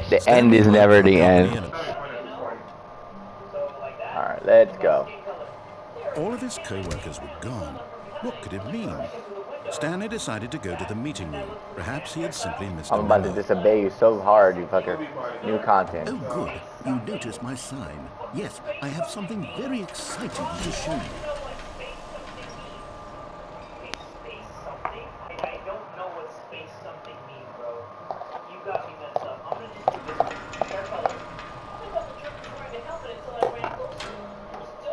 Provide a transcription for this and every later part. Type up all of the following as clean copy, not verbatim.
The end Stanley is worked never for a the company end. and Alright, let's go. all of his co-workers were gone. What could it mean? Stanley decided to go to the meeting room. Perhaps he had simply missed I'm a about to memo. disobey you so hard, you fucker. New content. Oh, good. You noticed my sign. Yes, I have something very exciting to show you.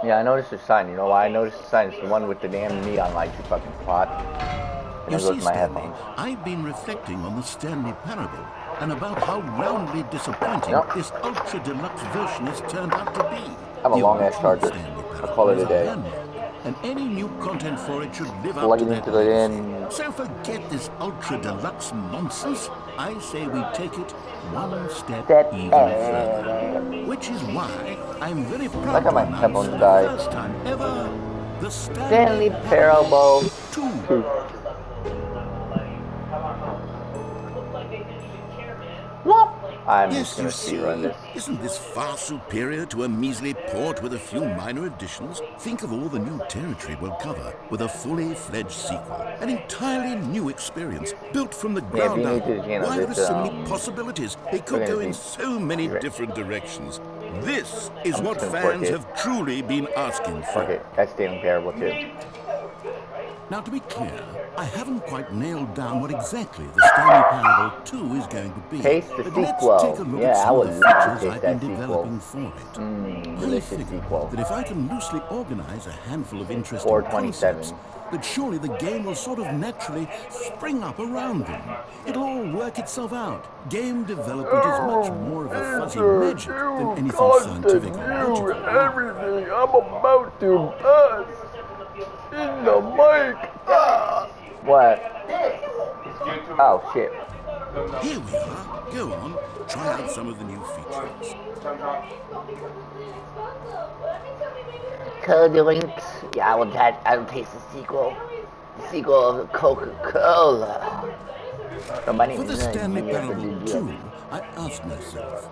Yeah, I noticed your sign. You know why I noticed the sign? It's the one with the damn neon lights, you fucking twat. And You there goes see, my Stanley, headphones. I've been reflecting on the Stanley Parable and about how roundly disappointing Yep. this ultra deluxe version has turned out to be. I have a The long ass original charger. Stanley I'll call Parable it is a a day. landmark, and any new content for it should live up Plug to it that into the legacy. end. So forget this ultra deluxe nonsense. I say we take it one step even further. Which is why I'm very Like proud how to my announce for headphones the died. first time ever, the Stanley Stanley Parable Parable 2. 2. I'm just Yes, you gonna speedrun see, this. isn't this far superior to a measly port with a few minor additions? Think of all the new territory we'll cover with a fully fledged sequel. An entirely new experience, built from the Yeah, if ground you're new up. to the channel, Why, there are this so many possibilities. They we're could gonna go in be. so many Right. different directions. This is I'm what just gonna fork fans it. have truly been asking Fork for. it. That's Stanley Parable 2. Now, to be clear, I haven't quite nailed down what exactly the Stanley Parable 2 is going to be. Taste the But let's take a sequel. look at Yeah, I some of would the love to features taste I've been that sequel. developing for it. I Delicious figure sequel. that if I can loosely organize a handful of interesting 427. concepts, that surely the game will sort of naturally spring up around them. It'll all work itself out. Game development is much more of a fuzzy magic than anything scientific or logical. Everything I'm about to bust in the mic. What? Oh shit. Here we are. Go on, try out some of the new features. Code links. Yeah, I will taste the sequel. The sequel of Coca-Cola. So my name For the is Stanley Jimmy Parable Abdul. 2, I asked myself,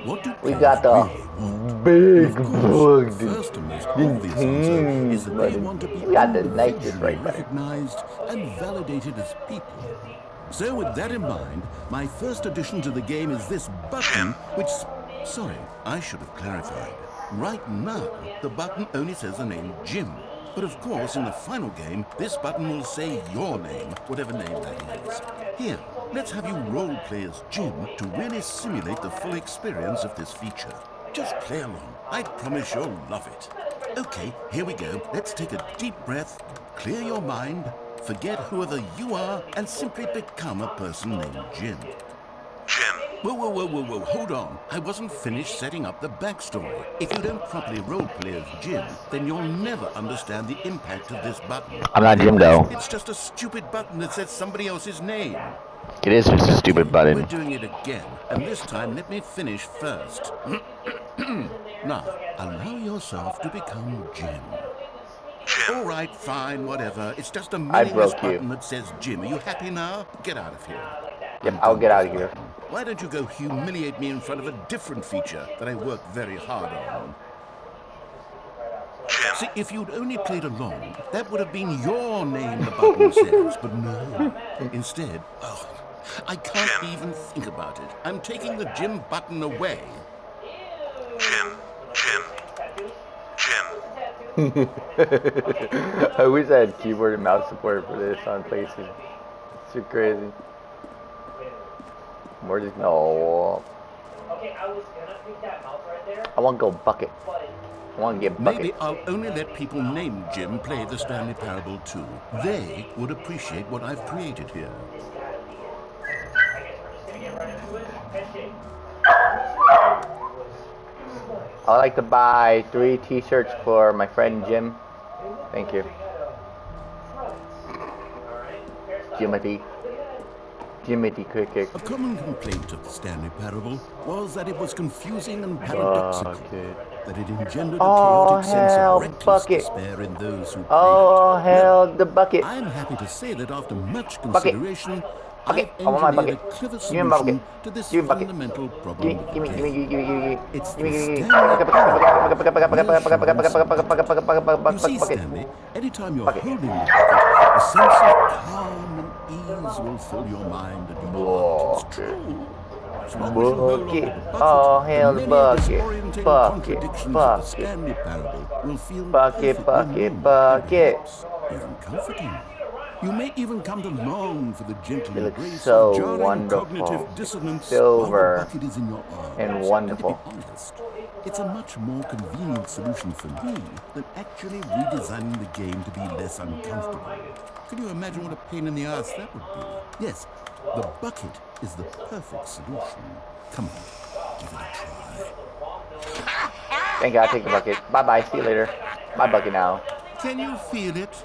what do We players got the really want? And big of course, the bugged first and most obvious answer is that they want to be We got the nicest individually right there. recognized and validated as people. So with that in mind, my first addition to the game is this button, which... Sorry, I should have clarified. Right now, the button only says the name Jim. But of course, in the final game, this button will say your name, whatever name that is. Here, let's have you role-play as Jim to really simulate the full experience of this feature. Just play along. I promise you'll love it. Okay, here we go. Let's take a deep breath, clear your mind, forget whoever you are, and simply become a person named Jim. Jim. Whoa, hold on. I wasn't finished setting up the backstory. If you don't properly roleplay as Jim, then you'll never understand the impact of this button. I'm not Jim though. It's just a stupid button that says somebody else's name. It is just a stupid We're button. doing it again, and this time let me finish first. Now, allow yourself to become Jim. All right, fine, whatever. It's just a meaningless broke you. button that says Jim. Are you happy now? Get out of here. Yep, I'm I'll done get with out this of here. button. Why don't you go humiliate me in front of a different feature that I worked very hard on? See, if you'd only played along, that would have been your name the button says, but no. Instead, I can't even think about it. I'm taking the Jim button away. Jim. I wish I had keyboard and mouse support for this on PlayStation. It's too crazy. Where is no? I want to go bucket. I want to get bucket. Maybe I'll only let people named Jim play the Stanley Parable 2. They would appreciate what I've created here. I'd like to buy 3 t-shirts for my friend Jim. Thank you. Jimothy Cricket. A common complaint of the Stanley Parable was that it was confusing and paradoxical, that it engendered a chaotic sense of reckless despair in those who played it. Oh, hell, Well, the bucket. I'm happy to say that after much consideration, Bucket. I've I want my engineered bucket. a clever Give me my bucket. solution to this Give me bucket. fundamental problem Gimme, with the gimme, gimme, game. gimme. It's Gimme, the gimme, Stanley Parable. Reassurance bucket. You see, bucket. Stanley, anytime you're Bucket. holding the bucket, a sense of calm and ease will fill your mind and your heart. It's Bucket. true. As long as you hold on to Bucket. the bucket, Oh, the hell, many bucket. disorienting Bucket. contradictions of the Bucket. Stanley Parable will feel Bucket, perfectly bucket, normal and bucket. perhaps even comforting. You may even come to long for the gentle It looks embrace of so jarring cognitive wonderful. dissonance while the Silver bucket is in your arms. and And to be wonderful. honest, it's a much more convenient solution for me than actually redesigning the game to be less uncomfortable. Can you imagine what a pain in the ass that would be? Yes, the bucket is the perfect solution. Come on, give it a try. Thank God, take the bucket. Bye-bye. See you later. My bucket now. Can you feel it?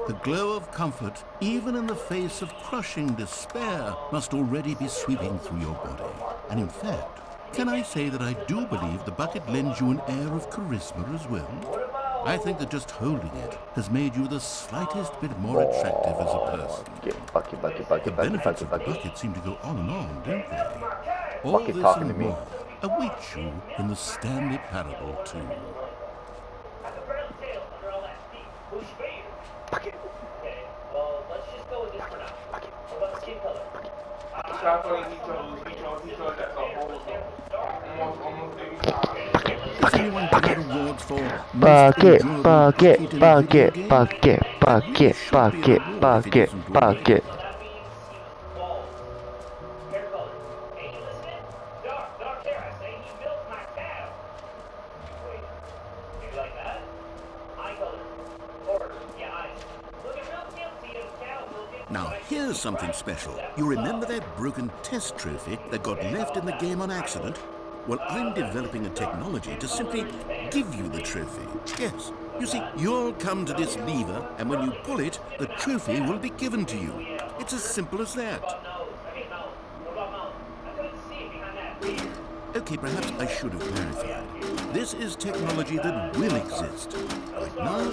The glow of comfort, even in the face of crushing despair, must already be sweeping through your body. And in fact, can I say that I do believe the bucket lends you an air of charisma as well? I think that just holding it has made you the slightest bit more attractive as a person. Bucket, bucket, The bucket, bucket, benefits bucket, of the bucket. bucket seem to go on and on, don't they? All Bucket this talking to and me. more awaits you in the Stanley Parable 2. Bucket. Does anyone give out awards for most Bucket, enjoyable bucket, bucket in a video bucket, game? bucket, That really bucket, should be an bucket, award if it bucket, isn't bucket. already. Now here's something special. You remember that broken test trophy that got left in the game on accident? Well, I'm developing a technology to simply give you the trophy. Yes. You see, you'll come to this lever, and when you pull it, the trophy will be given to you. It's as simple as that. Okay, perhaps I should have clarified. This is technology that will exist. Right now,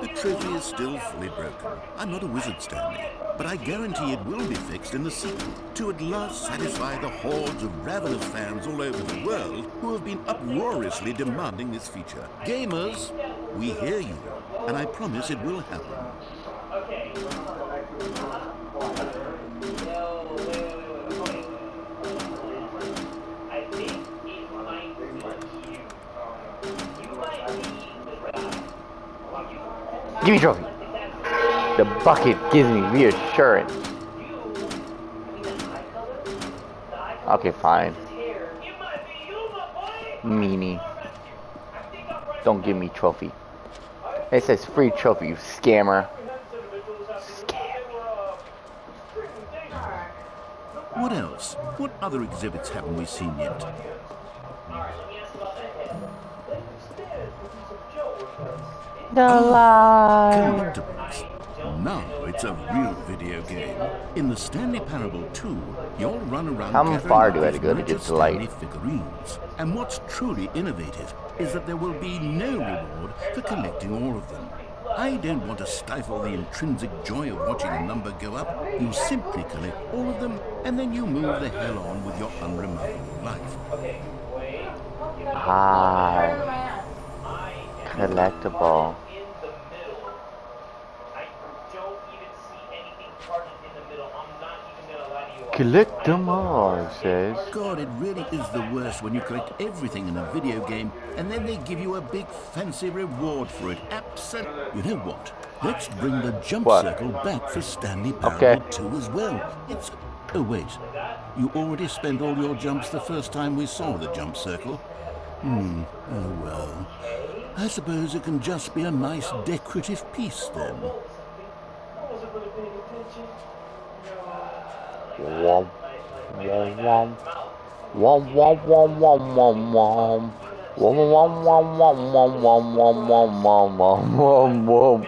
the trophy is still fully broken. I'm not a wizard, Stanley, but I guarantee it will be fixed in the sequel to at last satisfy the hordes of ravenous fans all over the world who have been uproariously demanding this feature. Gamers, we hear you, and I promise it will happen. Give me trophy. The bucket gives me reassurance. Okay, fine. Meanie. Don't give me trophy. It says free trophy, you scammer. What else? What other exhibits haven't we seen yet? Deluxe. Collectibles. Now it's a real video game. In the Stanley Parable 2, you'll run around How gathering far up do I have these to go to miniature get to light? Stanley figurines. And what's truly innovative is that there will be no reward for collecting all of them. I don't want to stifle the intrinsic joy of watching a number go up. You simply collect all of them, and then you move the hell on with your unremarkable life. Hi. Collectible. Collect them all, it says. God, it really is the worst when you collect everything in a video game and then they give you a big fancy reward for it. You know what? Let's bring the jump What? circle back for Stanley Parable Okay. 2 as well. It's... Oh, wait. You already spent all your jumps the first time we saw the jump circle? Oh, well. I suppose it can just be a nice decorative piece then. Wom, wom, wom. Wom, wom, wom, wom, wom, wom. Wom, wom, wom, wom, wom, wom, wom, wom, wom, wom, wom.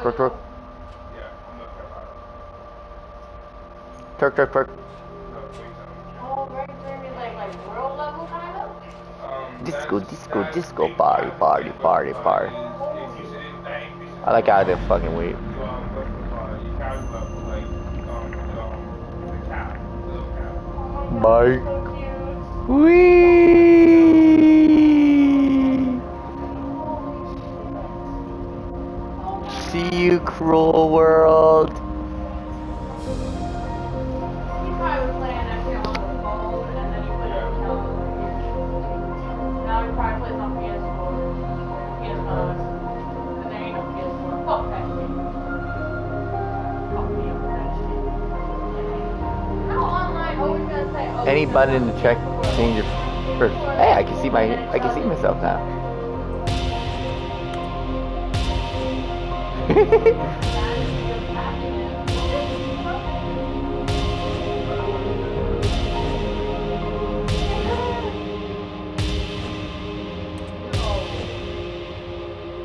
Twerk, twerk. Twerk, twerk, twerk. Disco, disco, disco, party, party, party, party. I like how they fucking wait. Bye. Wee. See you, cruel world. Any button to check change your first. Hey, I can see myself now.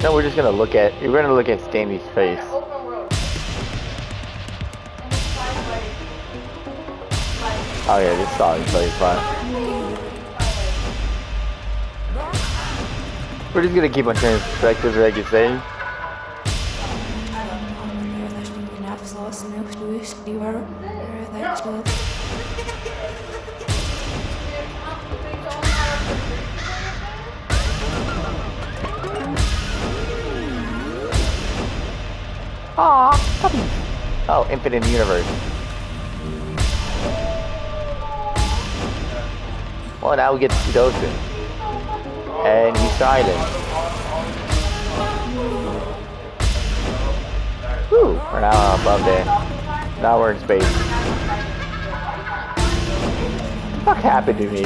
No, we're just gonna look at Stanley's face. Oh yeah, this song is really fun. We're just gonna keep on turning perspectives, like you say. Aww, puppy. Oh, infinite universe. Well, now we get to see those things. And he's silent. Whew, we're now above there. Now we're in space. What the fuck happened to me?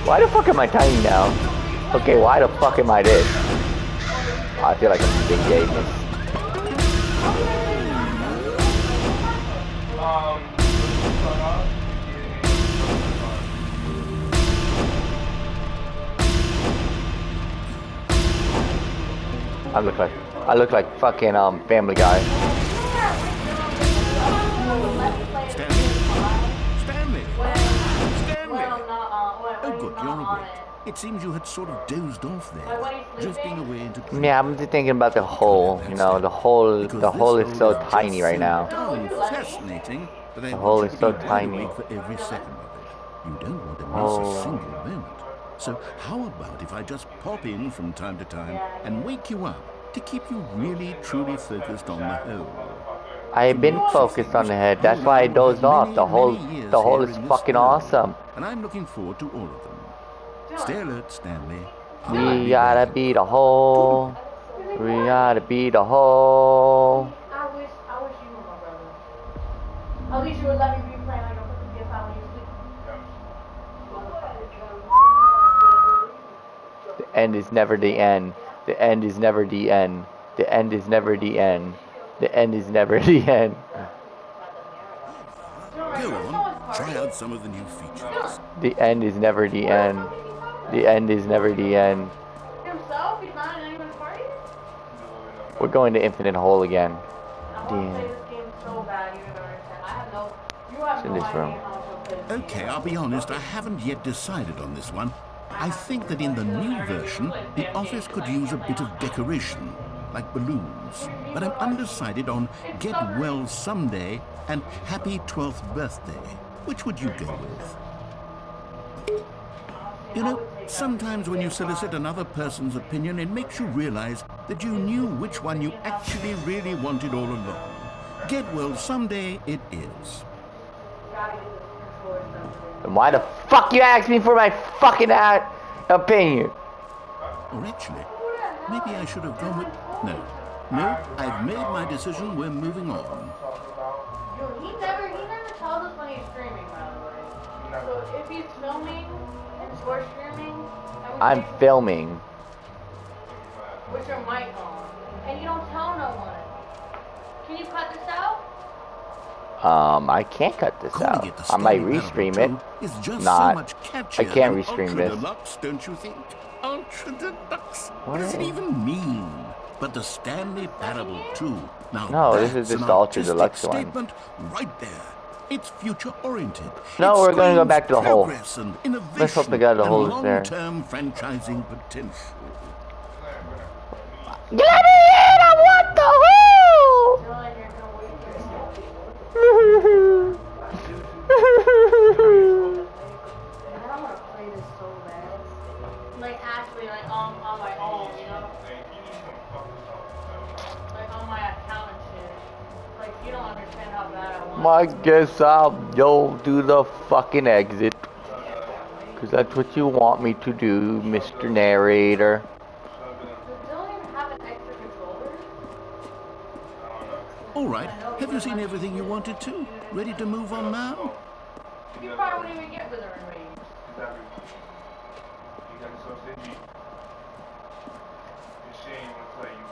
Why the fuck am I tiny now? Okay, why the fuck am I this? I feel like I'm big gayness. I look like fucking Family Guy. Stanley! Oh good, you're awake. It seems you had sort of dozed off there, drifting away into dreams. Yeah, I'm just thinking about the hole. You know, the hole is so tiny right now. Fascinating, but The hole is so tiny. For every second of it. You don't want to miss Oh. a single moment. So how about if I just pop in from time to time and wake you up to keep you really truly focused on the whole? I've been focused on the head. That's why I dozed off. The hole is fucking awesome. And I'm looking forward to all of them. Stay alert, Stanley. We gotta beat a hole. We gotta beat a hole. I wish you were my brother. At least you would let me be playing like a fucking PS5 when you sleep. The end is never the end. The end is never the end. The end is never the end. The end is never the end. Go on, try out some of the new features. The end is never the end. The end is never the end. Himself? He's not in anyone's party? We're going to infinite hole again. I want to play this game so bad, you don't understand. You have It's in no this idea room. how much I'll play this Okay, game. I'll be honest, I haven't yet decided on this one. I think that in the new version, the office could use a bit of decoration, like balloons. But I'm undecided on Get Well Someday and Happy 12th Birthday. Which would you go with? You know, sometimes when you solicit another person's opinion, it makes you realize that you knew which one you actually really wanted all along. Get Well Someday it is. And why the fuck you ask me for my fucking opinion? Or actually, maybe I should have gone with... No, I've made my decision, we're moving on. He never tells us when he's streaming, by the way. So if he's filming and we're streaming, I'm filming. with your mic on, and you don't tell no one. Can you cut this out? I can't cut this Calling out. it the I might Stanley restream Parable it. is just Not. so much catchier I can't than restream Ultra this. Deluxe, don't you think? Ultra Deluxe. What What? does it even mean? but the Stanley Parable 2. Now No, this is that's just an the Ultra artistic Deluxe one. statement right there. It's future-oriented. No, It we're going to go screams back to the hole. progress and innovation Let's hope the guy the and hole is there. long-term franchising potential. Let me in! I want the hole! Dylan, you're gonna wait and I wanna play this so bad. Like actually, like on my own, you know? Like on my account and shit. Like you don't understand how bad I want I it. guess I'll go do the fucking exit. Cause that's what you want me to do, Mr. Narrator. Does Dylan even have an extra controller? All right, have you seen everything you wanted to? Ready to move on now? You probably wouldn't even get Wither and Rage.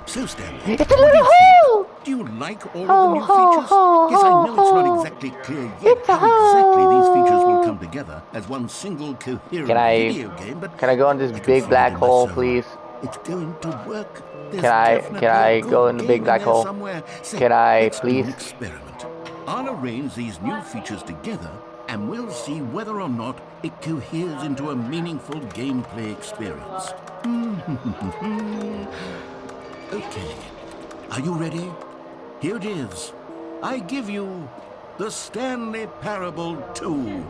So, Stanley, It's a what do little you hole! think? Do you like all Hole, of the new hole, features? hole, Yes, I know it's hole, not exactly clear yet It's a how exactly these features will hole. come together as one single coherent Can I video game, but go in this I can big feel black it in my hole, soul. please? It's going to work. There's Can I definitely a go good in the game big black there hole? somewhere. Say, Can I, let's do please? an experiment. I'll arrange these new features together, and we'll see whether or not it coheres into a meaningful gameplay experience. Okay. Are you ready? Here it is. I give you the Stanley Parable 2.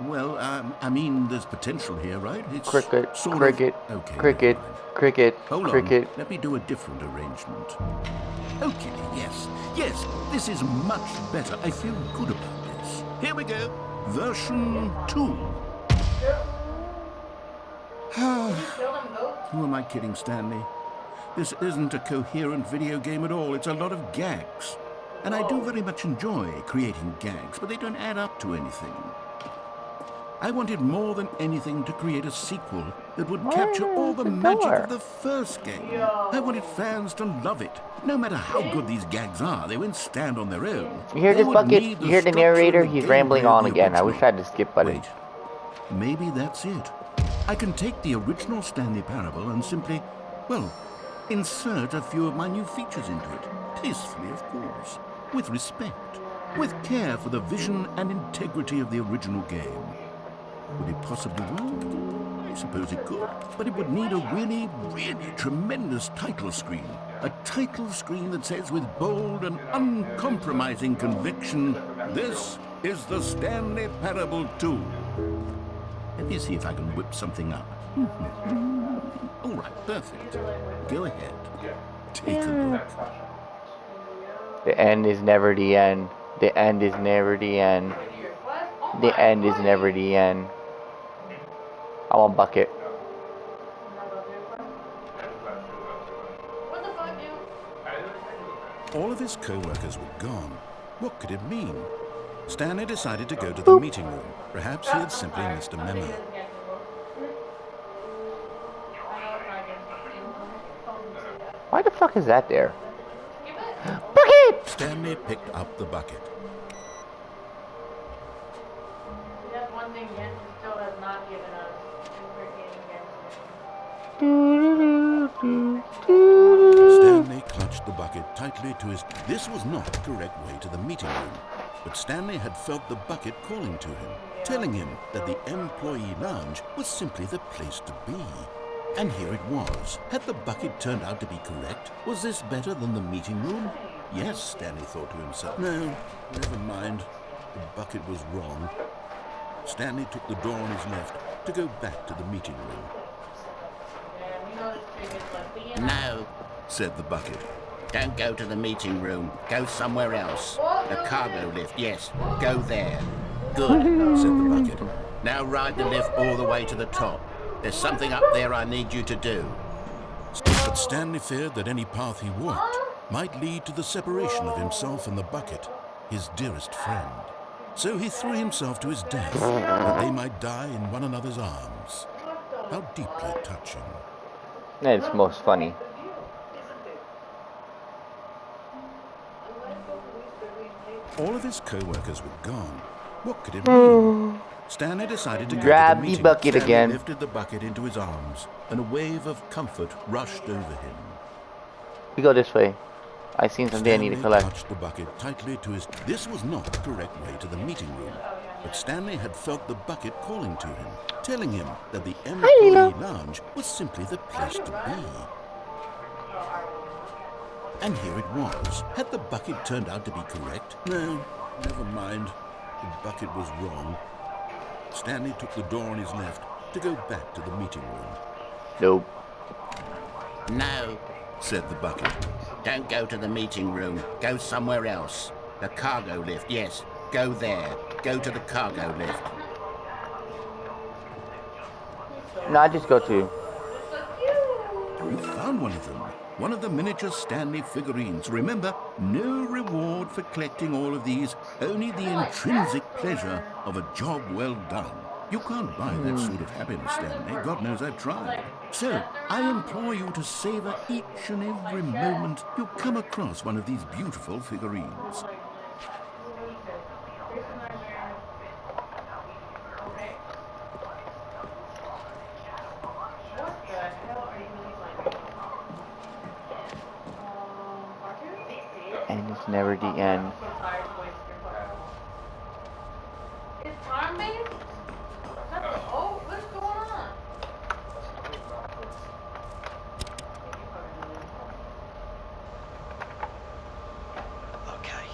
I mean, there's potential here, right? It's Cricket, sort cricket, of... Okay, cricket, never mind. cricket, Hold cricket. on. Let me do a different arrangement. Okay, yes. Yes, this is much better. I feel good about this. Here we go. Version 2. Who am I kidding, Stanley? This isn't a coherent video game at all. It's a lot of gags. And I do very much enjoy creating gags, but they don't add up to anything. I wanted more than anything to create a sequel that would capture all the magic of the first game. I wanted fans to love it. No matter how good these gags are, they won't stand on their own. You hear They this would bucket? need You hear the structure and narrator? the He's gameplay rambling of on the again. I wish I original. had the skip button. Wait, maybe that's it. I can take the original Stanley Parable and simply, well, insert a few of my new features into it. Tastefully, of course. With respect. With care for the vision and integrity of the original game. Would it possibly work? I suppose it could. But it would need a really, really tremendous title screen. A title screen that says with bold and uncompromising conviction, "This is the Stanley Parable 2. Let me see if I can whip something up. All right, perfect. Go ahead. Take a look. The end is never the end. The end is never the end. The end is never the end. I want bucket. What the fuck, dude? All of his co-workers were gone. What could it mean? Stanley decided to go to the meeting room. Perhaps he had simply missed a memo. Why the fuck is that there? Bucket! Stanley picked up the bucket. That's one thing Genshin still has not given us. Stanley clutched the bucket tightly to his... This was not the correct way to the meeting room. But Stanley had felt the bucket calling to him, telling him that the employee lounge was simply the place to be. And here it was. Had the bucket turned out to be correct? Was this better than the meeting room? Yes, Stanley thought to himself. No, never mind. The bucket was wrong. Stanley took the door on his left to go back to the meeting room. No, Said the bucket. don't go to the meeting room. Go somewhere else. The cargo lift, yes. Go there. Good, Said the bucket. Now ride the lift all the way to the top. There's something up there I need you to do. But Stanley feared that any path he walked might lead to the separation of himself and the bucket, his dearest friend. So he threw himself to his death, that they might die in one another's arms. How deeply touching. That's most funny. All of his co-workers were gone. What could it mean? Stanley decided to go Grab to the the meeting. bucket Stanley again. lifted the bucket into his arms, and a wave of comfort rushed over him. We go this way. I seen something I need to Stanley collect. clutched the bucket tightly to his... This was not the correct way to the meeting room, but Stanley had felt the bucket calling to him, telling him that the employee lounge was simply the place to be. And here it was. Had the bucket turned out to be correct? No, never mind. The bucket was wrong. Stanley took the door on his left to go back to the meeting room. Nope. No, Said the bucket. don't go to the meeting room. Go somewhere else. The cargo lift, yes. Go there. Go to the cargo lift. No, I just go to. You found one of them. One of the miniature Stanley figurines. Remember, no reward for collecting all of these, only the intrinsic pleasure of a job well done. You can't buy that sort of happiness, Stanley. God knows I've tried. So, I implore you to savor each and every moment you come across one of these beautiful figurines. And it's never the end. Is time based? Oh, what's going on? Okay,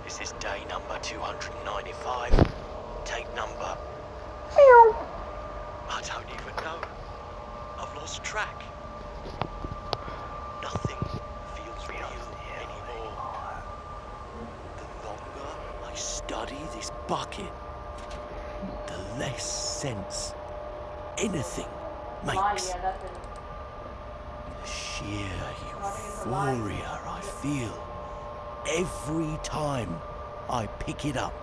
this is day number 295. Tape number... I don't even know. I've lost track. Nothing feels real anymore. The longer I study this bucket, the less sense anything makes. The sheer euphoria I feel every time I pick it up.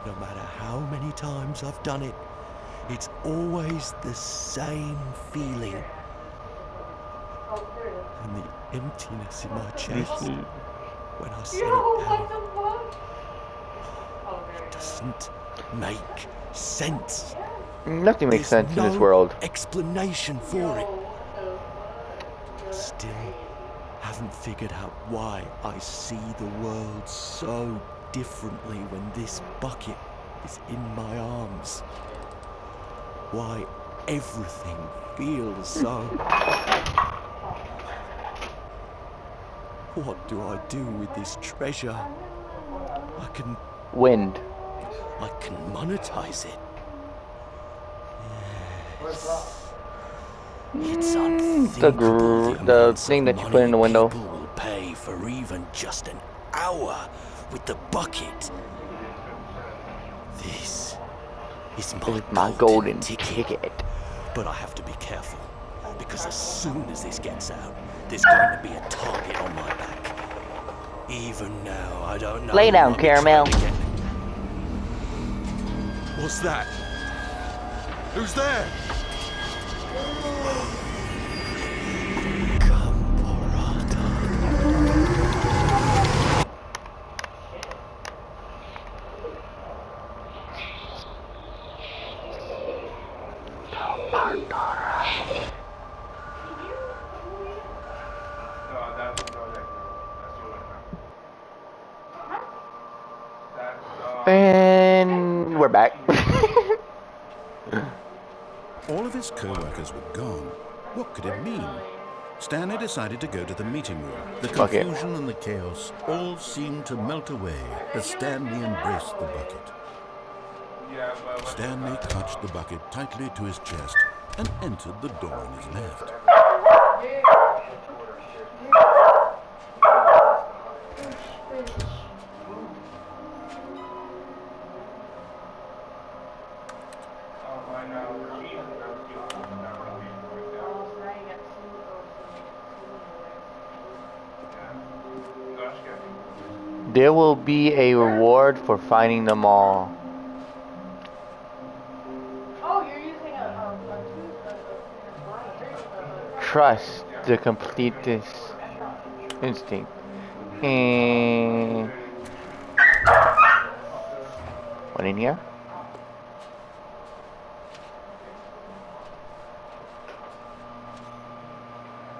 No matter how many times I've done it, it's always the same feeling. And the emptiness in my chest when I set it down. It doesn't make sense. Nothing makes There's sense in this no world. explanation for it. Still haven't figured out why I see the world so differently when this bucket is in my arms. Why everything feels so... What do I do with this treasure? I can Wind. monetize it. It's unthinkable The thing that you put in the window. People will pay for even just an hour with the bucket. This is My golden ticket. But I have to be careful, because as soon as this gets out, there's going to be a target on my back. Even now, I don't know. Lay down, Caramel. What's that? Who's there? And we're back. All of his co-workers were gone. What could it mean? Stanley decided to go to the meeting room. The Bucket. confusion and the chaos all seemed to melt away as Stanley embraced the bucket. Stanley clutched the bucket tightly to his chest and entered the door on his left. There will be a reward for finding them all. Oh, you're using a Trust to complete this instinct. And what in here?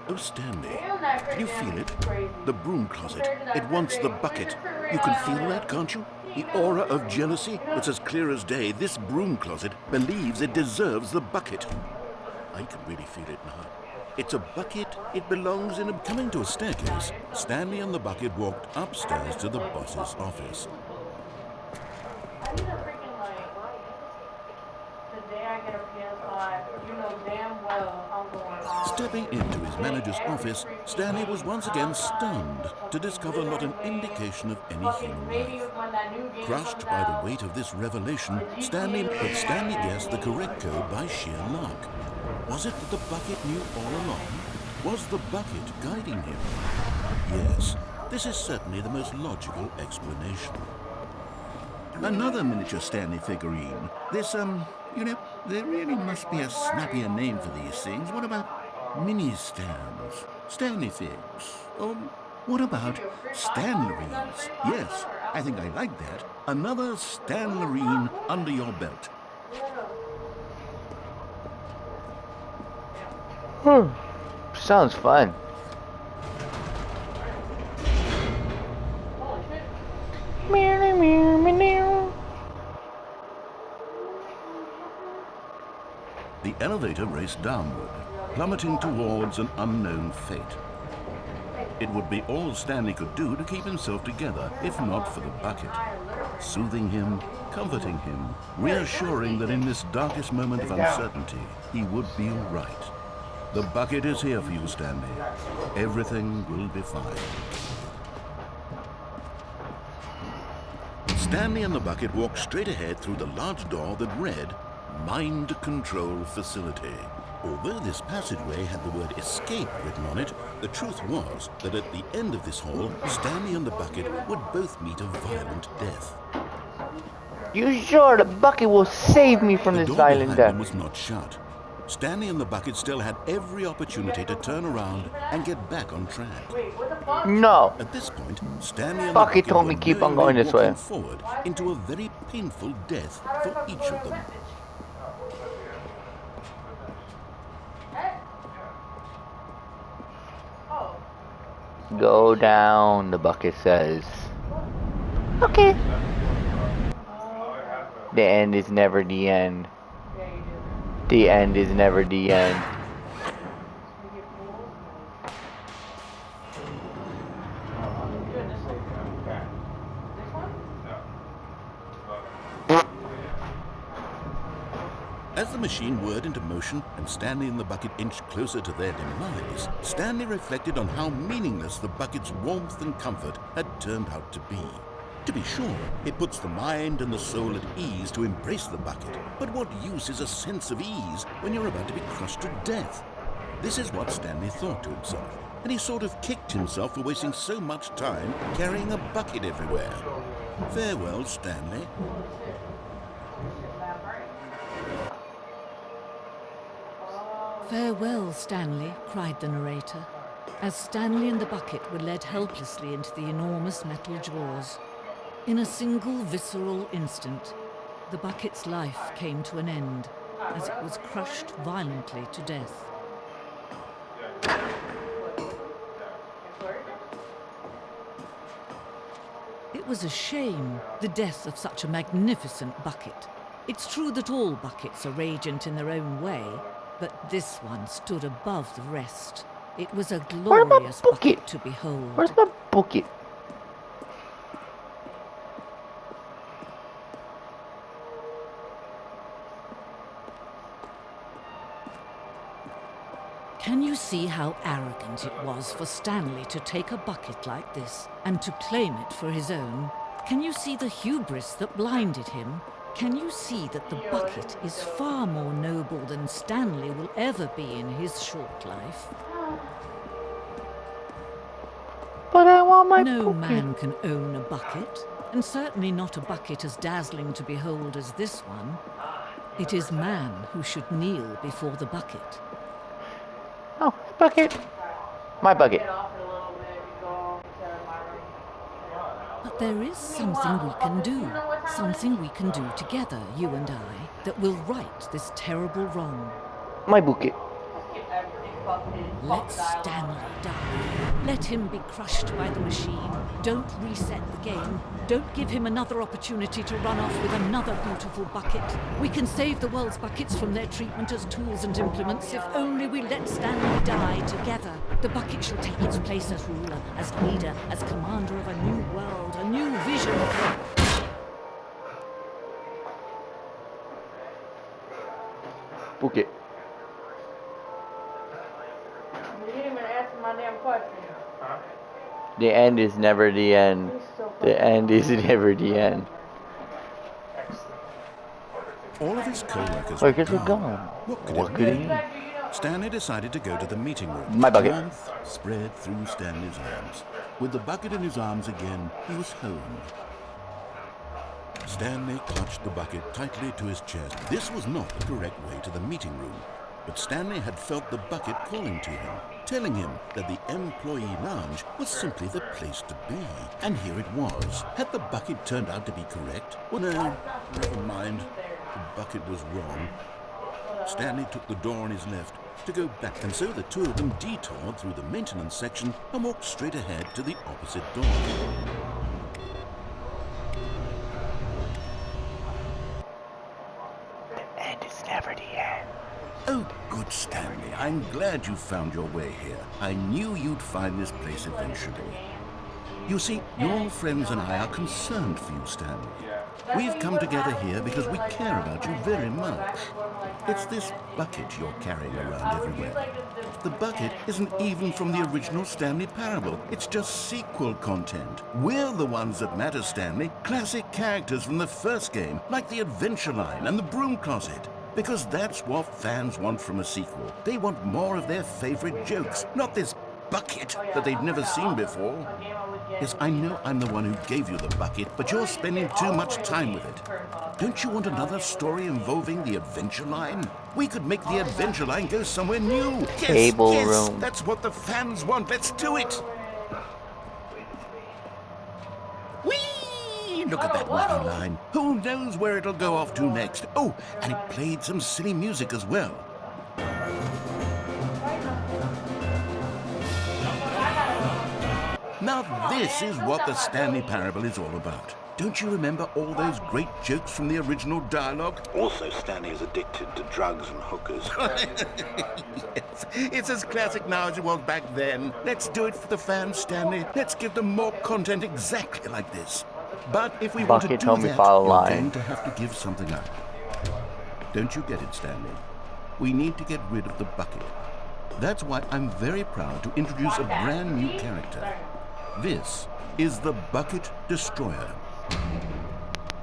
Oh, Stanley, Damn, that can you crazy feel it? is crazy. The broom closet. Compared to that It wants the refrigerator. bucket. Where's the You can refrigerator? feel that, can't you? The aura of jealousy. It's as clear as day. This broom closet believes it deserves the bucket. I can really feel it now. It's a bucket. It belongs in a... Coming to a staircase, Stanley and the bucket walked upstairs to the boss's office. I need a freaking today I get a PS5. You know damn well I'm going on. Stepping into his manager's office, Stanley was once again stunned to discover not an indication of any human life. Crushed by the weight of this revelation, Stanley guessed the correct code by sheer luck. Was it that the bucket knew all along? Was the bucket guiding him? Yes, this is certainly the most logical explanation. Another miniature Stanley figurine. This, you know, there really must be a snappier name for these things. What about mini-stands? Stanley figs? Or what about Stanleries? Yes, I think I like that. Another Stanlerine under your belt. Sounds fun. The elevator raced downward, plummeting towards an unknown fate. It would be all Stanley could do to keep himself together, if not for the bucket. Soothing him, comforting him, reassuring that in this darkest moment of uncertainty, he would be all right. The bucket is here for you, Stanley. Everything will be fine. Stanley and the bucket walked straight ahead through the large door that read, Mind Control Facility. Although this passageway had the word escape written on it, the truth was that at the end of this hall, Stanley and the bucket would both meet a violent death. You sure the bucket will save me from The this door violent behind death? them was not shut. Stanley and the bucket still had every opportunity to turn around and get back on track. No. At this point, Stanley and Bucket the bucket told were me keep on knowingly going this way. walking forward into a very painful death for each of them. Go down, the bucket says. Okay. The end is never the end. The end is never the end. As the machine whirred into motion and Stanley and the bucket inched closer to their demise, Stanley reflected on how meaningless the bucket's warmth and comfort had turned out to be. To be sure, it puts the mind and the soul at ease to embrace the bucket, but what use is a sense of ease when you're about to be crushed to death? This is what Stanley thought to himself, and he sort of kicked himself for wasting so much time carrying a bucket everywhere. Farewell, Stanley. Farewell, Stanley, cried the narrator, as Stanley and the bucket were led helplessly into the enormous metal jaws. In a single visceral instant, the bucket's life came to an end as it was crushed violently to death. It was a shame, the death of such a magnificent bucket. It's true that all buckets are radiant in their own way, but this one stood above the rest. It was a Where's my glorious bucket? bucket to behold. Where's my bucket? Can you see how arrogant it was for Stanley to take a bucket like this and to claim it for his own? Can you see the hubris that blinded him? Can you see that the bucket is far more noble than Stanley will ever be in his short life? But I want my No bucket. man can own a bucket, and certainly not a bucket as dazzling to behold as this one. It is man who should kneel before the bucket. Oh, bucket. My bucket. But there is something we can do, something we can do together, you and I, that will right this terrible wrong. My bucket. Let Stanley die. Let him be crushed by the machine. Don't reset the game. Don't give him another opportunity to run off with another beautiful bucket. We can save the world's buckets from their treatment as tools and implements if only we let Stanley die together. The bucket shall take its place as ruler, as leader, as commander of a new world, a new vision for... Okay. You didn't even answer my damn question. The end is never the end. The end is never the end. All of his co-workers Where were could it gone. go? What could What it could it mean? mean? Stanley decided to go to the meeting room. My bucket. Warmth spread through Stanley's arms. With the bucket in his arms again, he was home. Stanley clutched the bucket tightly to his chest. This was not the correct way to the meeting room, but Stanley had felt the bucket calling to him, telling him that the employee lounge was simply the place to be. And here it was. Had the bucket turned out to be correct? Well, no, never mind. The bucket was wrong. Stanley took the door on his left to go back, and so the two of them detoured through the maintenance section and walked straight ahead to the opposite door. And it's never the end. Oh, good, Stanley. I'm glad you found your way here. I knew you'd find this place eventually. You see, your friends and I are concerned for you, Stanley. We've come together here because we care about you very much. It's this bucket you're carrying around everywhere. The bucket isn't even from the original Stanley Parable. It's just sequel content. We're the ones that matter, Stanley. Classic characters from the first game, like the Adventure Line and the Broom Closet. Because that's what fans want from a sequel. They want more of their favorite jokes, not this bucket that they've never seen before. Yes, I know I'm the one who gave you the bucket, but you're spending too much time with it. Don't you want another story involving the Adventure Line? We could make the Adventure Line go somewhere new. Yes, Table yes, room. that's what the fans want. Let's do it. Whee! Look at that wacky line. Who knows where it'll go off to next? Oh, and it played some silly music as well. Now this is what the Stanley Parable is all about. Don't you remember all those great jokes from the original dialogue? Also, Stanley is addicted to drugs and hookers. Yes, it's as classic now as it was back then. Let's do it for the fans, Stanley. Let's give them more content exactly like this. But if we want to Bucket do told me that, follow you're line. going to have to give something up. Don't you get it, Stanley? We need to get rid of the bucket. That's why I'm very proud to introduce a brand new character. This is the Bucket Destroyer.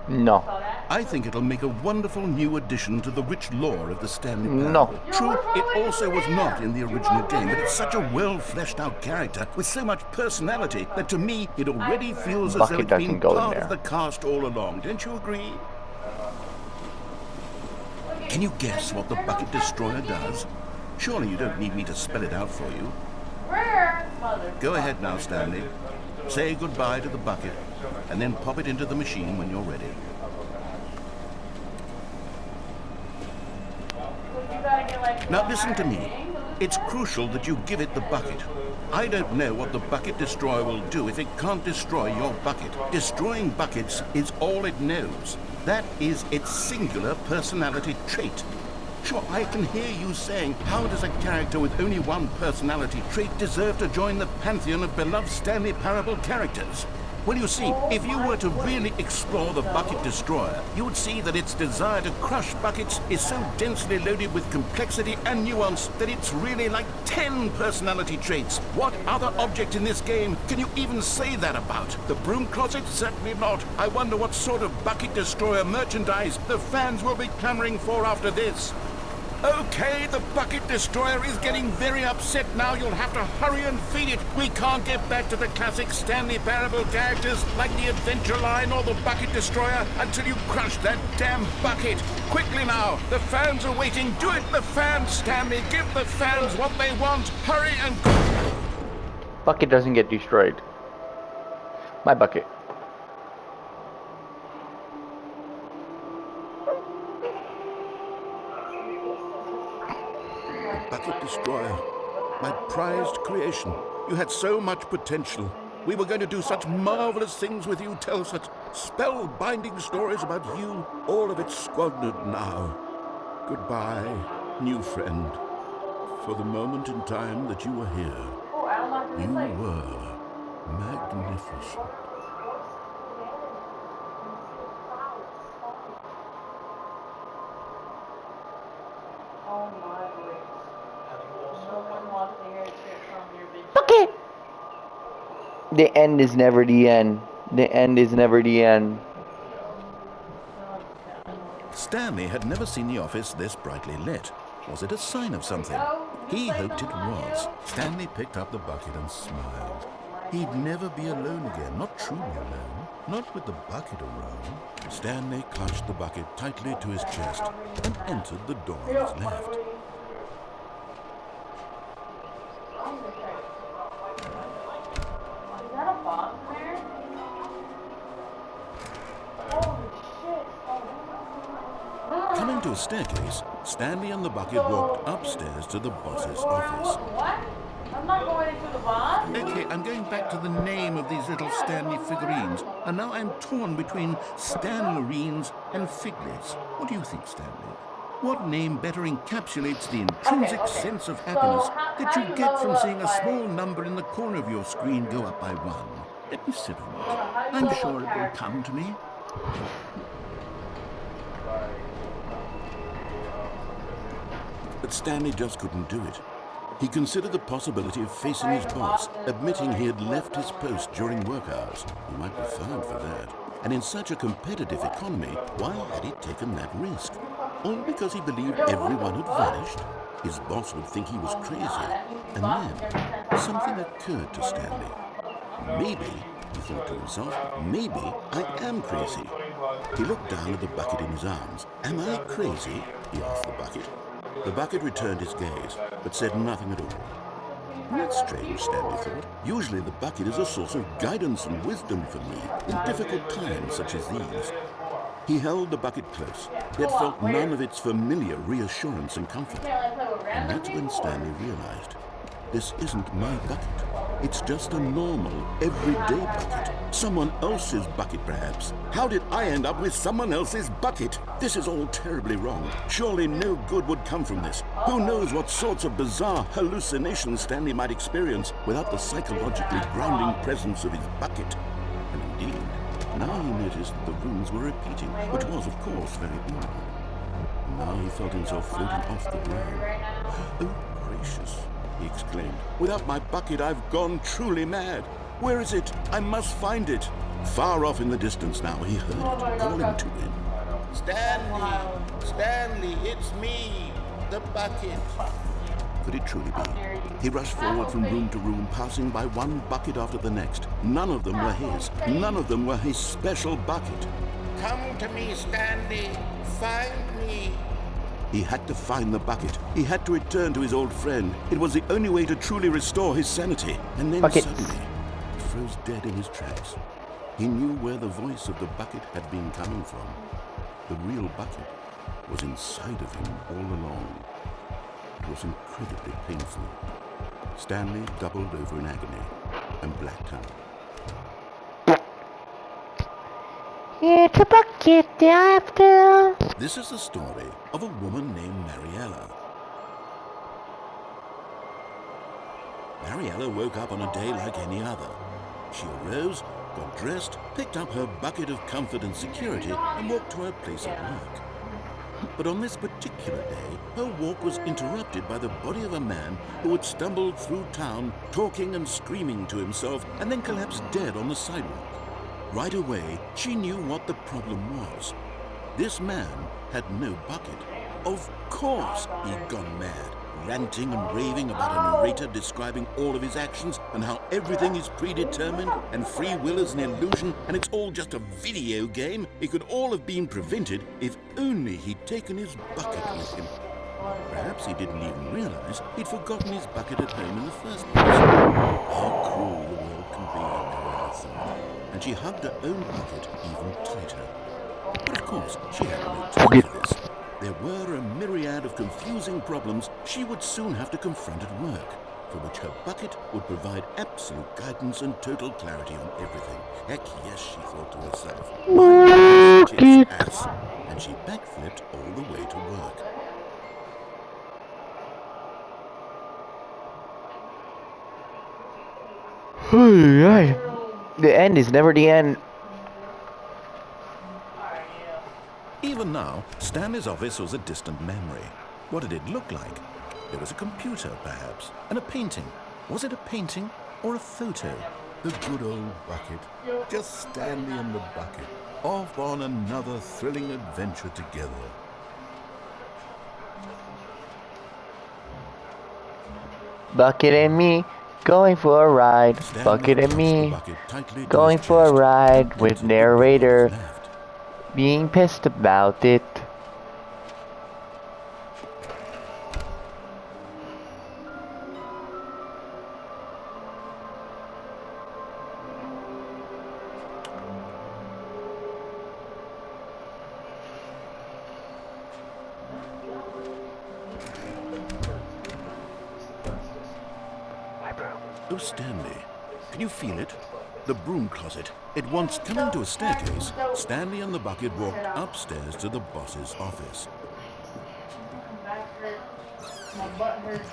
No. I think it'll make a wonderful new addition to the rich lore of the Stanley Parable. No. True, it also was not in the original game, but it's such a well-fleshed-out character with so much personality that to me it already feels as though Bucket it's been doesn't go in part there. of the cast all along. Don't you agree? Can you guess what the Bucket Destroyer does? Surely you don't need me to spell it out for you. Go ahead now, Stanley. Say goodbye to the bucket, and then pop it into the machine when you're ready. Now listen to me. It's crucial that you give it the bucket. I don't know what the Bucket Destroyer will do if it can't destroy your bucket. Destroying buckets is all it knows. That is its singular personality trait. Sure, I can hear you saying, how does a character with only one personality trait deserve to join the pantheon of beloved Stanley Parable characters? Well, you see, if you were to really explore the Bucket Destroyer, you would see that its desire to crush buckets is so densely loaded with complexity and nuance that it's really like 10 personality traits. What other object in this game can you even say that about? The Broom Closet? Certainly not. I wonder what sort of Bucket Destroyer merchandise the fans will be clamoring for after this. Okay, the Bucket Destroyer is getting very upset now. You'll have to hurry and feed it. We can't get back to the classic Stanley Parable characters like the Adventure Line or the Bucket Destroyer until you crush that damn bucket. Quickly now, the fans are waiting. Do it, the fans, Stanley. Give the fans what they want. Hurry and... Bucket doesn't get destroyed. My bucket. Bucket Destroyer. my prized creation. You had so much potential. We were going to do such marvelous things with you, tell such spellbinding stories about you. All of it squandered now. Goodbye, new friend. For the moment in time that you were here, you were magnificent. Oh my goodness. No one wants to hear shit from your big Bucket! The end is never the end. The end is never the end. Stanley had never seen the office this brightly lit. Was it a sign of something? He hoped it was. Stanley picked up the bucket and smiled. He'd never be alone again, not truly alone, not with the bucket around. Stanley clutched the bucket tightly to his chest and entered the door on his left. Is that a boss in there? Holy shit. Coming to a staircase, Stanley and the bucket walked upstairs to the boss's office. What? I'm not going into the boss? Okay, I'm going back to the name of these little Stanley figurines, and now I'm torn between Stanlerines and Figlets. What do you think, Stanley? What name better encapsulates the intrinsic sense of happiness that you get from seeing a small number in the corner of your screen go up by one? Let me sit on it. I'm sure it will come to me. But Stanley just couldn't do it. He considered the possibility of facing his boss, admitting he had left his post during work hours. He might be fined for that. And in such a competitive economy, why had he taken that risk? All because he believed everyone had vanished? His boss would think he was crazy. And then something occurred to Stanley. Maybe, he thought to himself, maybe I am crazy. He looked down at the bucket in his arms. Am I crazy? He asked the bucket. The bucket returned his gaze, but said nothing at all. That's strange, Stanley thought. Usually the bucket is a source of guidance and wisdom for me in difficult times such as these. He held the bucket close, yet felt none of its familiar reassurance and comfort. And that's when Stanley realized, this isn't my bucket. It's just a normal, everyday bucket. Someone else's bucket, perhaps. How did I end up with someone else's bucket? This is all terribly wrong. Surely no good would come from this. Who knows what sorts of bizarre hallucinations Stanley might experience without the psychologically grounding presence of his bucket. And indeed, now he noticed that the rooms were repeating, which was, of course, very odd. Now he felt himself floating off the ground. Oh, gracious, he exclaimed. Without my bucket, I've gone truly mad. Where is it? I must find it. Far off in the distance now, he heard it calling to him. Stanley! Stanley, it's me, the bucket. Could it truly be? He rushed forward from room to room, passing by one bucket after the next. None of them were his. None of them were his special bucket. Come to me, Stanley. Find me. He had to find the bucket. He had to return to his old friend. It was the only way to truly restore his sanity. And then Buckets. suddenly, he froze dead in his tracks. He knew where the voice of the bucket had been coming from. The real bucket was inside of him all along. It was incredibly painful. Stanley doubled over in agony and blacked out. It's a bucket after. This is the story of a woman named Mariella. Mariella woke up on a day like any other. She arose, got dressed, picked up her bucket of comfort and security, and walked to her place of work. But on this particular day, her walk was interrupted by the body of a man who had stumbled through town, talking and screaming to himself, and then collapsed dead on the sidewalk. Right away, she knew what the problem was. This man had no bucket. Of course he'd gone mad, ranting and raving about a narrator describing all of his actions and how everything is predetermined and free will is an illusion and it's all just a video game. It could all have been prevented if only he'd taken his bucket with him. Perhaps he didn't even realize he'd forgotten his bucket at home in the first place. How cruel the world can be, Mariella thought, and she hugged her own bucket even tighter. But of course, she had no time for this. There were a myriad of confusing problems she would soon have to confront at work. for which her bucket would provide absolute guidance and total clarity on everything. Heck yes, she thought to herself. My bucket ass. And she backflipped all the way to work. The end is never the end. Even now, Stanley's office was a distant memory. What did it look like? There was a computer, perhaps, and a painting. Was it a painting or a photo? The good old bucket. Just Stanley and the bucket. Off on another thrilling adventure together. Bucket and me going for a ride. Stanley Bucket and clutched me the bucket tightly to going his for a chest ride and with entered the narrator door on his left. being pissed about it. Oh, Stanley, can you feel it? The broom closet. It once coming to a staircase, Stanley and the bucket walked upstairs to the boss's office. My back hurts. My butt hurts.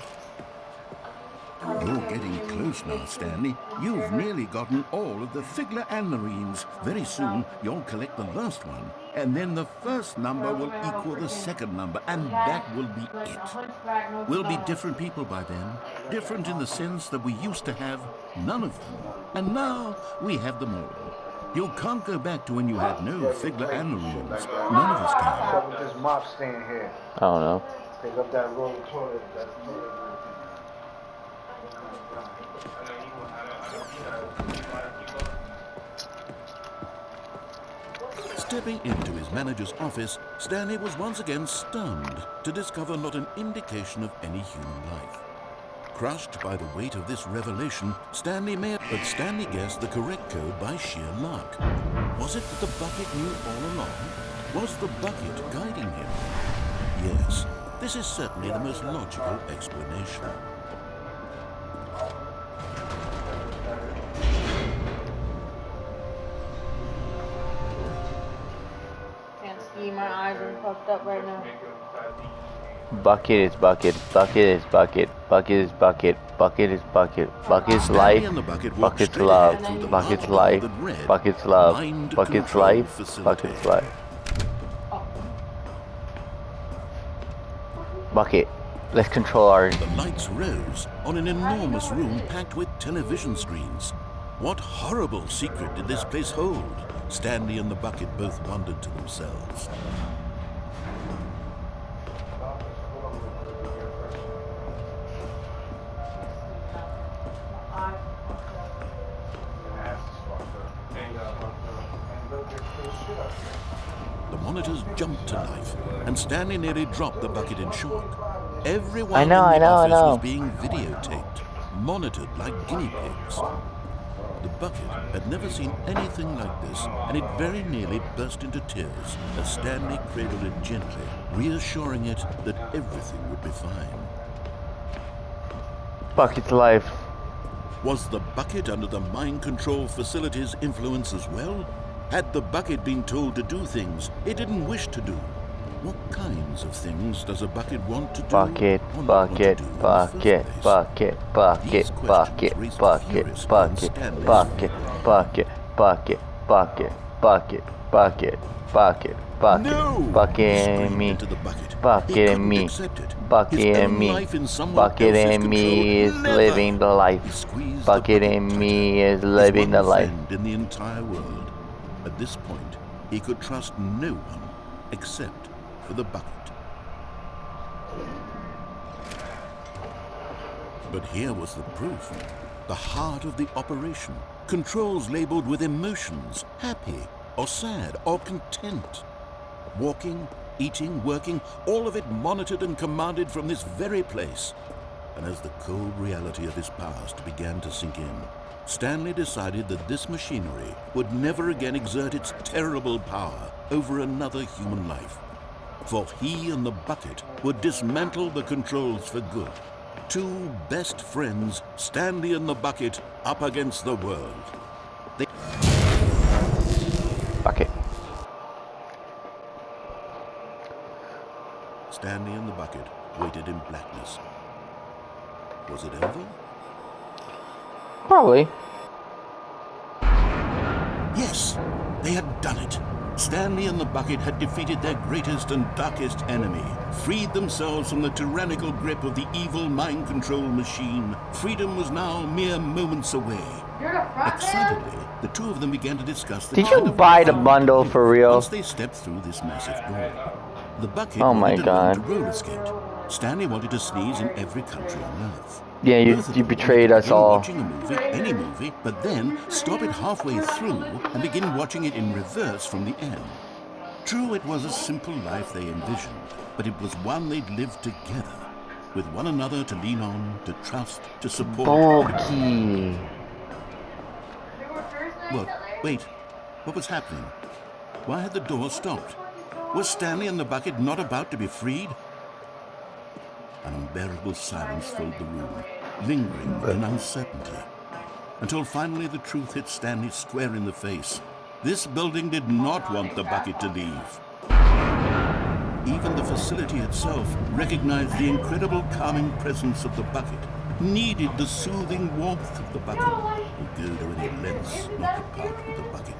You're getting close now, Stanley. You've nearly gotten all of the Figler and Marines. Very soon, you'll collect the last one, and then the first number will equal the second number, and that will be it. We'll be different people by then. Different in the sense that we used to have none of them, and now we have them all. You can't go back to when you had no Figler and Marines. None of us can. What's up with this mop stand here? I don't know. Pick up that roll of toilet. That's toilet. Stepping into his manager's office, Stanley was once again stunned to discover not an indication of any human life. Crushed by the weight of this revelation, Stanley guessed the correct code by sheer luck. Was it that the bucket knew all along? Was the bucket guiding him? Yes, this is certainly the most logical explanation. Can't see, my eyes are fucked up right now. Bucket is bucket. Bucket is bucket. Bucket is bucket. Bucket is bucket. Bucket's Stanley life. and the bucket walked Bucket's straight love. ahead through the Bucket's large life. boarded red Bucket's love. mind Bucket's control life. facility. Bucket's life. Bucket. Let's control our. The lights rose on an enormous room packed with television screens. What horrible secret did this place hold? Stanley and the bucket both wondered to themselves. The monitors jumped to life, and Stanley nearly dropped the bucket in shock. Everyone in the office was being videotaped, monitored like guinea pigs. The bucket had never seen anything like this, and it very nearly burst into tears as Stanley cradled it gently, reassuring it that everything would be fine. Bucket's life. Was the bucket under the mind control facility's influence as well? Had the bucket been told to do things it didn't wish to do? What kinds of things does a bucket want to do? Bucket, or not want to bucket, do in the bucket, first place? bucket, bucket, These bucket, questions raised bucket, furious bucket, in Stanley's bucket, mind. bucket, bucket, bucket, bucket, bucket, bucket, bucket, No! He bucket screamed and me, into the bucket. He bucket and couldn't me, accept it. bucket His and own me, life in someone bucket else's and me control. is Never! living the He life. squeezed the Bucket bucket and tighter. me is His living the one life. friend in the entire world. At this point, he could trust no one except for the bucket. But here was the proof. The heart of the operation. Controls labeled with emotions, happy or sad or content. Walking, eating, working, all of it monitored and commanded from this very place. And as the cold reality of his past began to sink in, Stanley decided that this machinery would never again exert its terrible power over another human life. For he and the bucket would dismantle the controls for good Two best friends, Stanley and the bucket, up against the world. Bucket. Stanley and the bucket waited in blackness. Was it over? Probably. Yes, they had done it. Stanley and the bucket had defeated their greatest and darkest enemy, freed themselves from the tyrannical grip of the evil mind control machine. Freedom was now mere moments away. You're the front man? Excitedly, the two of them began to discuss the Did kind you of buy life the they bundle wanted to for live real? once they stepped through this massive door. The bucket Oh my wanted to learn to God. roller skate. Stanley wanted to sneeze in every country on earth. Yeah, Both of you them betrayed wanted to us begin all. watching a movie, any movie, but then stop it halfway through and begin watching it in reverse from the end. True, it was a simple life they envisioned, but it was one they'd lived together, with one another to lean on, to trust, to support. Bulky. They were cursing at What? each other? Wait, what was happening? Why had the door stopped? Was Stanley and the bucket not about to be freed? An unbearable silence filled the room, lingering in uncertainty, until finally the truth hit Stanley square in the face. This building did not want the bucket to leave. Even the facility itself recognized the incredible calming presence of the bucket, needed the soothing warmth of the bucket, would go to any lengths not to part with the bucket.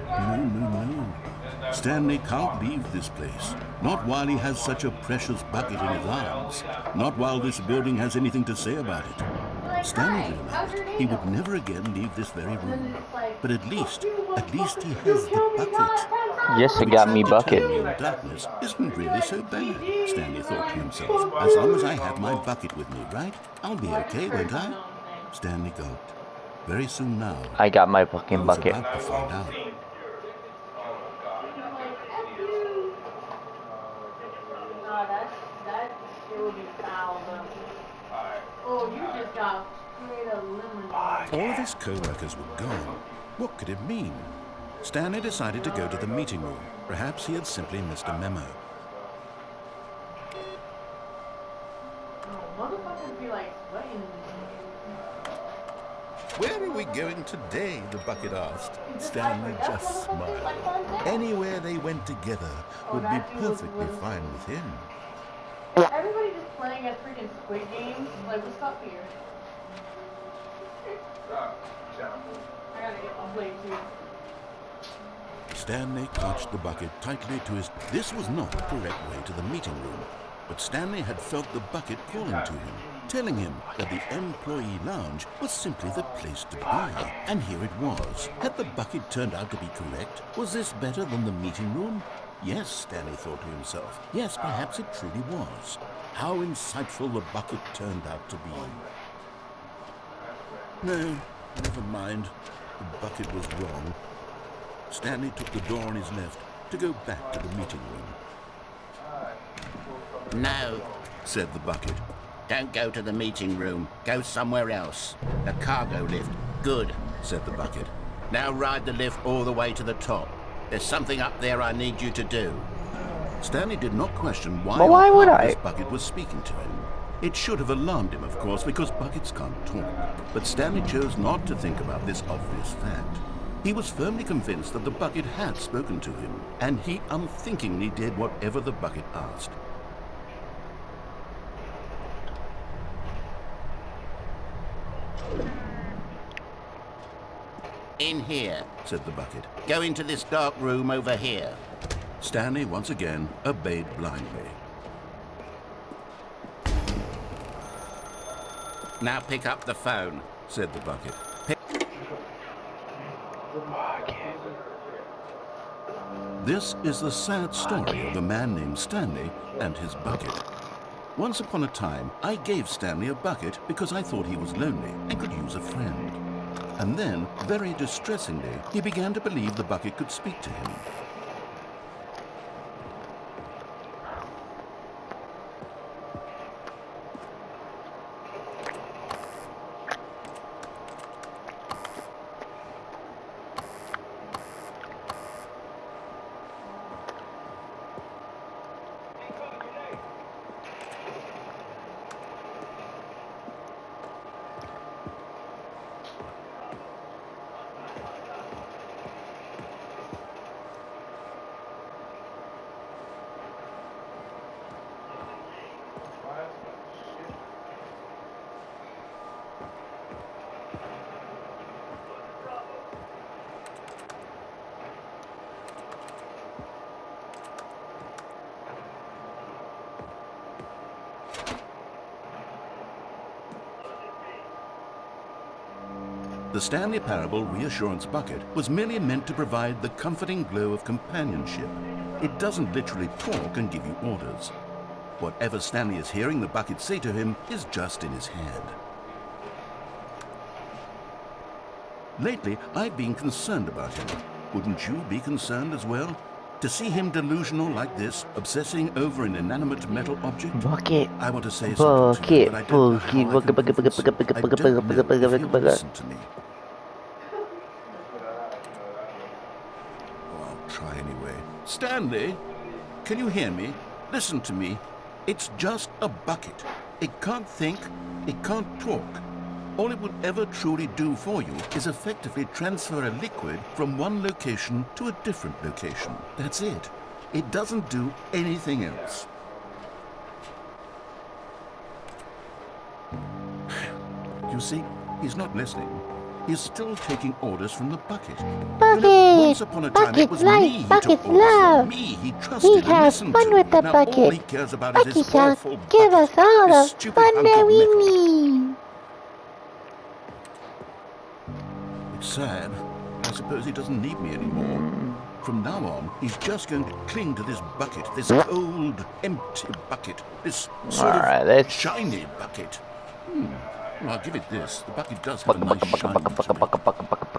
No, no, no. Stanley can't leave this place. Not while he has such a precious bucket in his arms. Not while this building has anything to say about it. Stanley realized he would never again leave this very room. But at least he has the bucket. Yes, it Which got me the bucket. tyranny in darkness isn't really so bad, Stanley thought to himself. As long as I have my bucket with me, right? I'll be okay, won't I? Stanley gulped. Very soon now, I got my he fucking was bucket. about to find out. Nah, that shit would be foul, though. Oh, you just got straight up eliminated. All of his co-workers were gone. What could it mean? Stanley decided to go to the meeting room. Perhaps he had simply missed a memo. Motherfuckers be like sweating. Where are we going today? The bucket asked. Stanley just smiled. Anywhere they went together would be perfectly fine with him. Everybody just playing at freaking Squid Games. Like, what's up here? I gotta get my plate too. Stanley clutched the bucket tightly to his... This was not the correct way to the meeting room, but Stanley had felt the bucket calling to him, telling him that the employee lounge was simply the place to be. And here it was. Had the bucket turned out to be correct? Was this better than the meeting room? Yes, Stanley thought to himself. Yes, perhaps it truly was. How insightful the bucket turned out to be. No, never mind. The bucket was wrong. Stanley took the door on his left to go back to the meeting room. No, Said the bucket. don't go to the meeting room. Go somewhere else. The cargo lift. Good, Said the bucket. now ride the lift all the way to the top. There's something up there I need you to do. Stanley did not question why, But why or would how I? this bucket was speaking to him. It should have alarmed him, of course, because buckets can't talk. But Stanley chose not to think about this obvious fact. He was firmly convinced that the bucket had spoken to him, and he unthinkingly did whatever the bucket asked. In here. Said the bucket. Go into this dark room over here. Stanley once again obeyed blindly. Now pick up the phone. Said the bucket. This is the sad story of a man named Stanley and his bucket. Once upon a time, I gave Stanley a bucket because I thought he was lonely and could use a friend. And then, very distressingly, he began to believe the bucket could speak to him. The Stanley Parable Reassurance Bucket was merely meant to provide the comforting glow of companionship. It doesn't literally talk and give you orders. Whatever Stanley is hearing the bucket say to him is just in his hand. Lately, I've been concerned about him. Wouldn't you be concerned as well? To see him delusional like this, obsessing over an inanimate metal object? Bucket. I want to say something to you, but I don't know how I can convince you. I don't know if you'll listen to me. Oh, I'll try anyway. Stanley, can you hear me? Listen to me. It's just a bucket. It can't think, it can't talk. All it would ever truly do for you is effectively transfer a liquid from one location to a different location. That's it. It doesn't do anything else. You see, he's not listening. He's still taking orders from the bucket. Bucket! Once upon a time, it Bucket's was life, me he Bucket's took orders from. love. Me he trusted and has listened fun to. with the Now all bucket. he cares about is Bucket his shall awful give bucket. us all This the stupid fun hunk that of we metal. need. It's sad. I suppose he doesn't need me anymore. From now on, he's just going to cling to this bucket, this old, empty bucket, this sort of shiny bucket. Well, I'll give it this. The bucket does have a nice shine to it.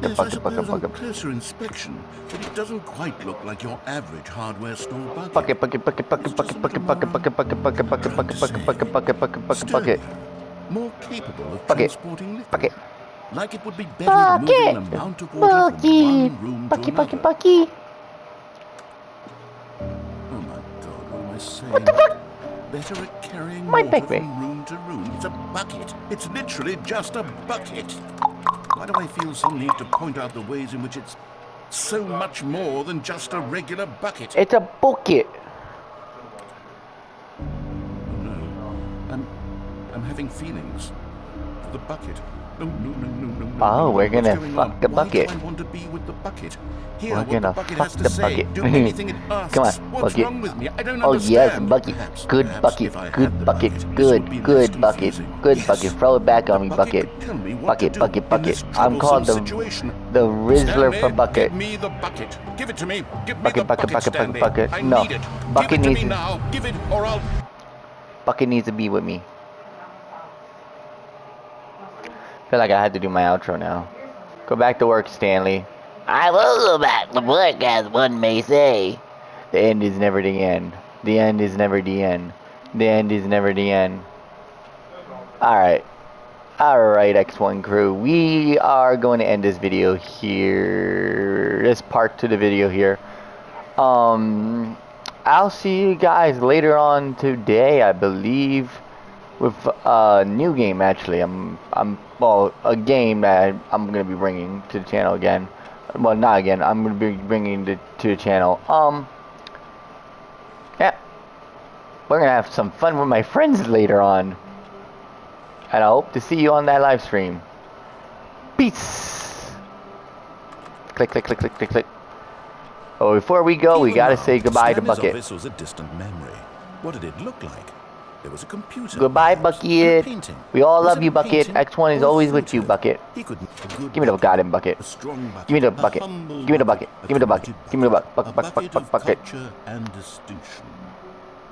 Yes, I suppose on closer inspection, but it doesn't quite look like your average hardware store bucket. Sturdier, more capable of transporting liquid. Like it would be better at moving an amount of water from one room to another. Oh my God, what am I saying? What the fuck? Better at carrying water from room to room. It's a bucket. It's literally just a bucket. Why do I feel some need to point out the ways in which it's so much more than just a regular bucket? It's a bucket. Oh no, I'm having feelings for the bucket. No. Oh, we're gonna fuck the bucket. Why do I want to be with the bucket? Hear We're what gonna the bucket fuck has to the say. bucket. Do anything it asks. Come on, What's bucket. wrong with me? I don't Oh yes, understand. bucket. Perhaps Good bucket. if I had Good the bucket. this would Good. be Good less bucket. confusing. Good Yes. bucket. Throw it back on me, The bucket. could tell me what to Bucket. do Bucket. in this Bucket. I'm called troublesome situation. the Rizzler for Stanley, bucket. give me the bucket. Give it to me. Give me Bucket, the bucket, bucket, bucket, Stanley. bucket. I No. need it. Bucket Give it to needs me to- now. Give it or I'll... Bucket needs to be with me. Feel like I had to do my outro now. Go back to work, Stanley. I will go back to work, as one may say. The end is never the end. The end is never the end. The end is never the end. Alright. Alright, X1 crew. We are going to end this video here. This part to the video here. I'll see you guys later on today, I believe. With a new game, actually. Well, a game that I'm gonna be bringing to the channel again. Well, not again. I'm gonna be bringing it to the channel. Yeah, we're gonna have some fun with my friends later on, and I hope to see you on that live stream. Peace. Click, click, click, click, click, click. Oh, before we go, we gotta say goodbye to Bucket. Stanley's office was a distant memory. What did it look like? There was a computer. Goodbye, perhaps, Bucket. and a painting. We all Was love it you, a Bucket. painting X1 is or a always with you, photo? Bucket. He could make a good Give me the goddamn bucket. A strong bucket. Give me the a bucket. humble Give me the bucket. a Give me the bucket. committed Give me the a bucket. bucket of Bucket. culture and distinction.